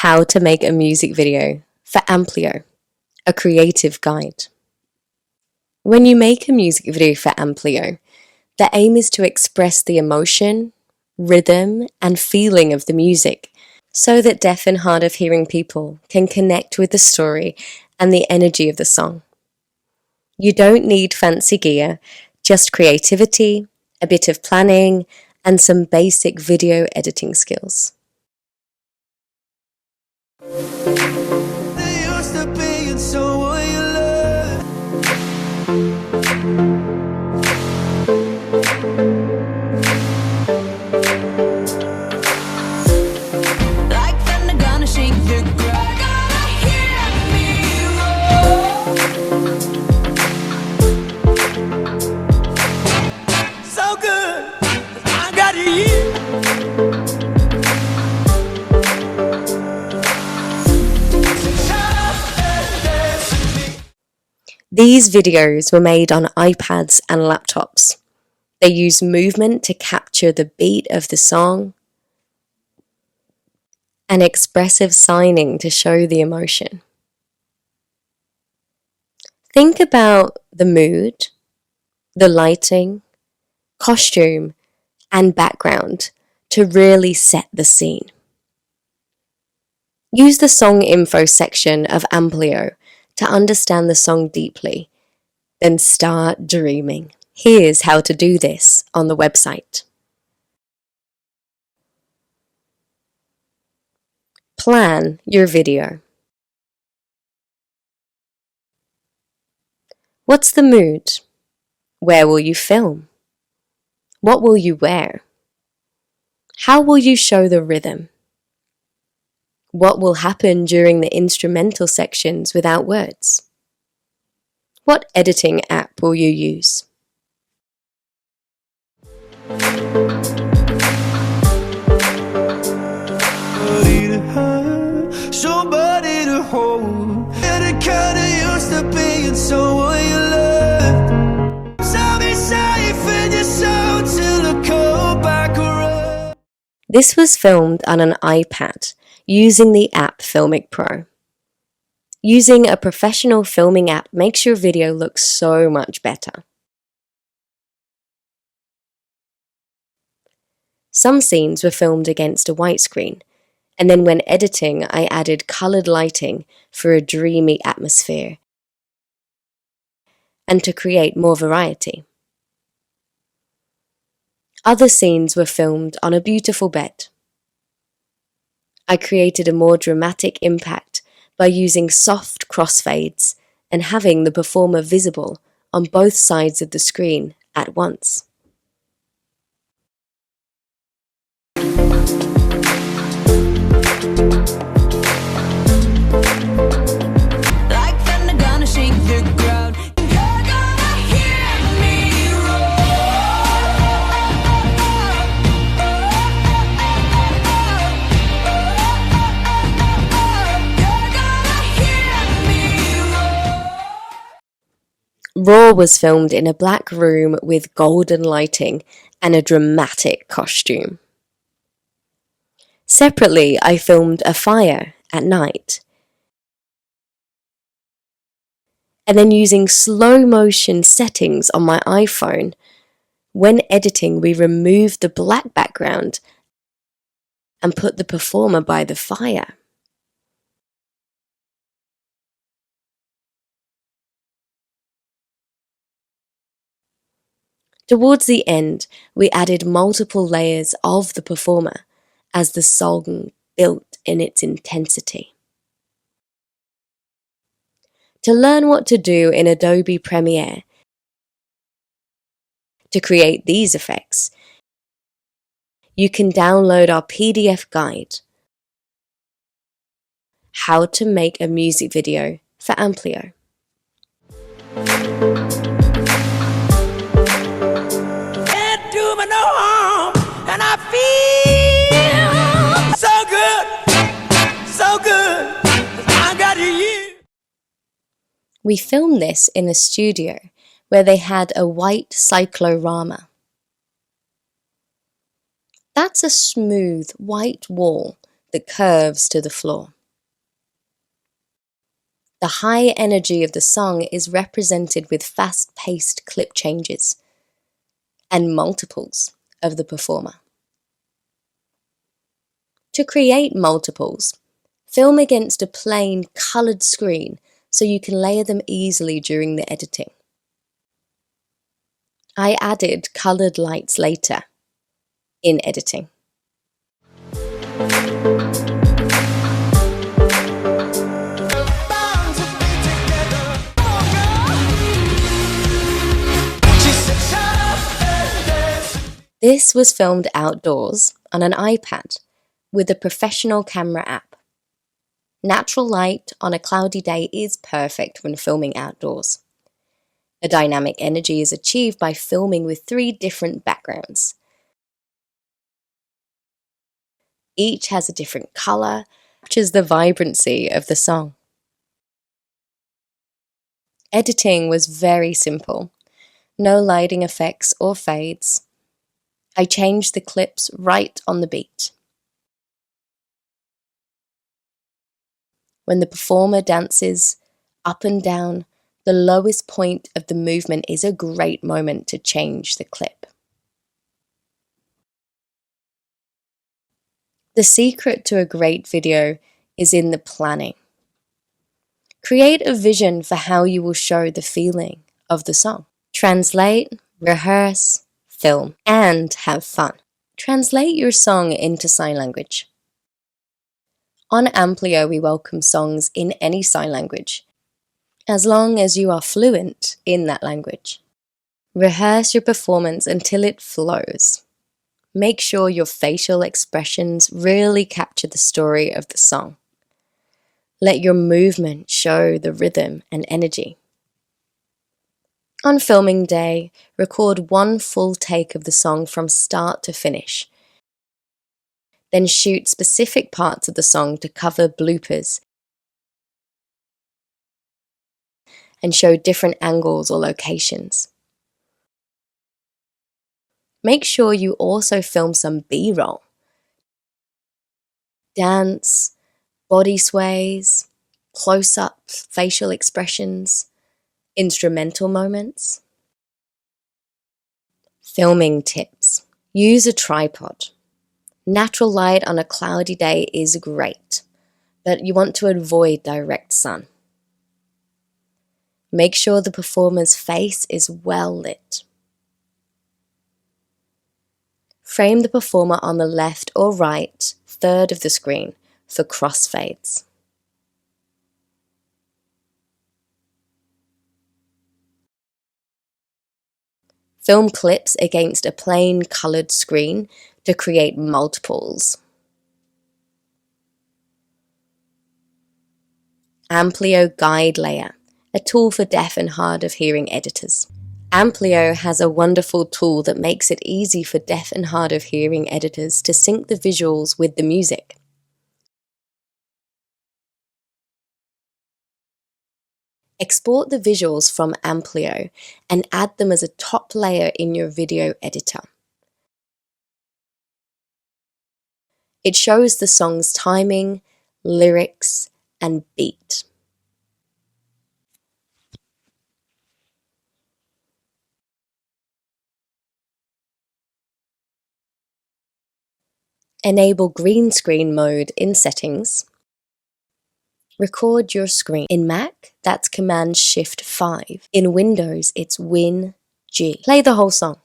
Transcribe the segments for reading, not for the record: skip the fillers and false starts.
How to make a music video for Amplio, a creative guide. When you make a music video for Amplio, the aim is to express the emotion, rhythm, and feeling of the music so that deaf and hard of hearing people can connect with the story and the energy of the song. You don't need fancy gear, just creativity, a bit of planning, and some basic video editing skills. These videos were made on iPads and laptops. They use movement to capture the beat of the song and expressive signing to show the emotion. Think about the mood, the lighting, costume, and background to really set the scene. Use the song info section of Amplio to understand the song deeply, then start dreaming. Here's how to do this on the website. Plan your video. What's the mood? Where will you film? What will you wear? How will you show the rhythm? What will happen during the instrumental sections without words? What editing app will you use? Somebody to hold, and it kinda used to be, and someone you loved. So be safe in your soul till I come back around. This was filmed on an iPad using the app Filmic Pro. Using a professional filming app makes your video look so much better. Some scenes were filmed against a white screen, and then when editing I added coloured lighting for a dreamy atmosphere and to create more variety. Other scenes were filmed on a beautiful bed. I created a more dramatic impact by using soft crossfades and having the performer visible on both sides of the screen at once. Raw was filmed in a black room with golden lighting and a dramatic costume. Separately, I filmed a fire at night. And then using slow motion settings on my iPhone, when editing we removed the black background and put the performer by the fire. Towards the end, we added multiple layers of the performer as the song built in its intensity. To learn what to do in Adobe Premiere to create these effects, you can download our PDF guide, How to Make a Music Video for Amplio. No harm, and I feel so good, I got you. We filmed this in a studio where they had a white cyclorama. That's a smooth white wall that curves to the floor. The high energy of the song is represented with fast-paced clip changes and multiples of the performer. To create multiples, film against a plain, coloured screen so you can layer them easily during the editing. I added coloured lights later in editing. This was filmed outdoors on an iPad with a professional camera app. Natural light on a cloudy day is perfect when filming outdoors. A dynamic energy is achieved by filming with 3 different backgrounds. Each has a different colour, which is the vibrancy of the song. Editing was very simple. No lighting effects or fades. I changed the clips right on the beat. When the performer dances up and down, the lowest point of the movement is a great moment to change the clip. The secret to a great video is in the planning. Create a vision for how you will show the feeling of the song. Translate, rehearse, film, and have fun. Translate your song into sign language. On Amplio, we welcome songs in any sign language, as long as you are fluent in that language. Rehearse your performance until it flows. Make sure your facial expressions really capture the story of the song. Let your movement show the rhythm and energy. On filming day, record 1 full take of the song from start to finish. Then shoot specific parts of the song to cover bloopers and show different angles or locations. Make sure you also film some B-roll. Dance, body sways, close-up facial expressions, instrumental moments. Filming tips. Use a tripod. Natural light on a cloudy day is great, but you want to avoid direct sun. Make sure the performer's face is well lit. Frame the performer on the left or right third of the screen for crossfades. Film clips against a plain coloured screen to create multiples. Amplio Guide Layer, a tool for deaf and hard of hearing editors. Amplio has a wonderful tool that makes it easy for deaf and hard of hearing editors to sync the visuals with the music. Export the visuals from Amplio and add them as a top layer in your video editor. It shows the song's timing, lyrics, and beat. Enable green screen mode in settings. Record your screen. In Mac, that's Command-Shift-5. In Windows, it's Win-G. Play the whole song.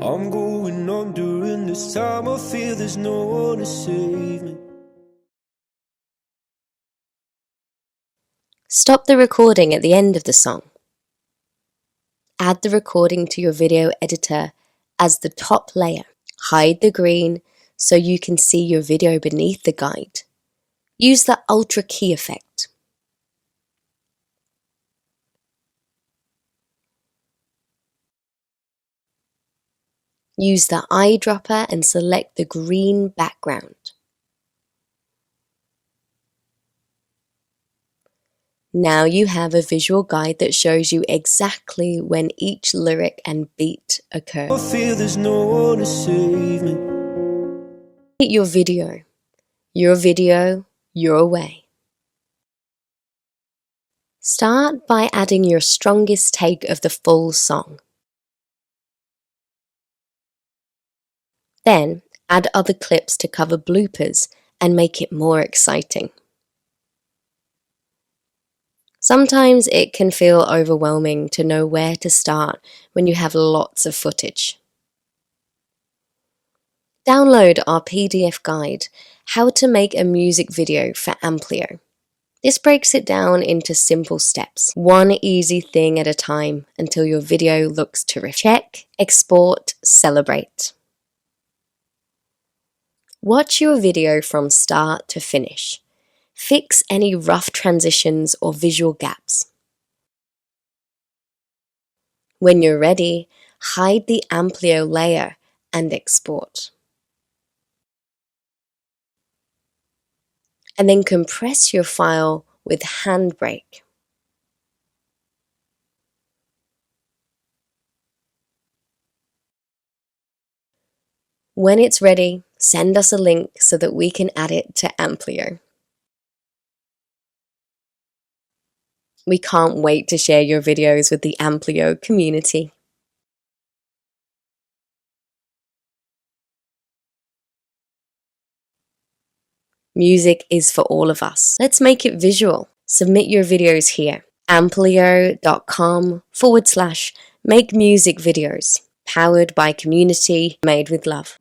I'm going on during this time. I feel there's no one to save me. Stop the recording at the end of the song. Add the recording to your video editor as the top layer. Hide the green so you can see your video beneath the guide. Use the Ultra Key effect. Use the eyedropper and select the green background. Now you have a visual guide that shows you exactly when each lyric and beat occur. I feel there's no one to save me. Your video. Your video, your way. Start by adding your strongest take of the full song. Then add other clips to cover bloopers and make it more exciting. Sometimes it can feel overwhelming to know where to start when you have lots of footage. Download our PDF guide, How to Make a Music Video for Amplio. This breaks it down into simple steps, one easy thing at a time until your video looks terrific. Check, export, celebrate. Watch your video from start to finish. Fix any rough transitions or visual gaps. When you're ready, hide the Amplio layer and export. And then compress your file with Handbrake. When it's ready, send us a link so that we can add it to Amplio. We can't wait to share your videos with the Amplio community. Music is for all of us. Let's make it visual. Submit your videos here. Amplio.com/make music videos. Powered by community, made with love.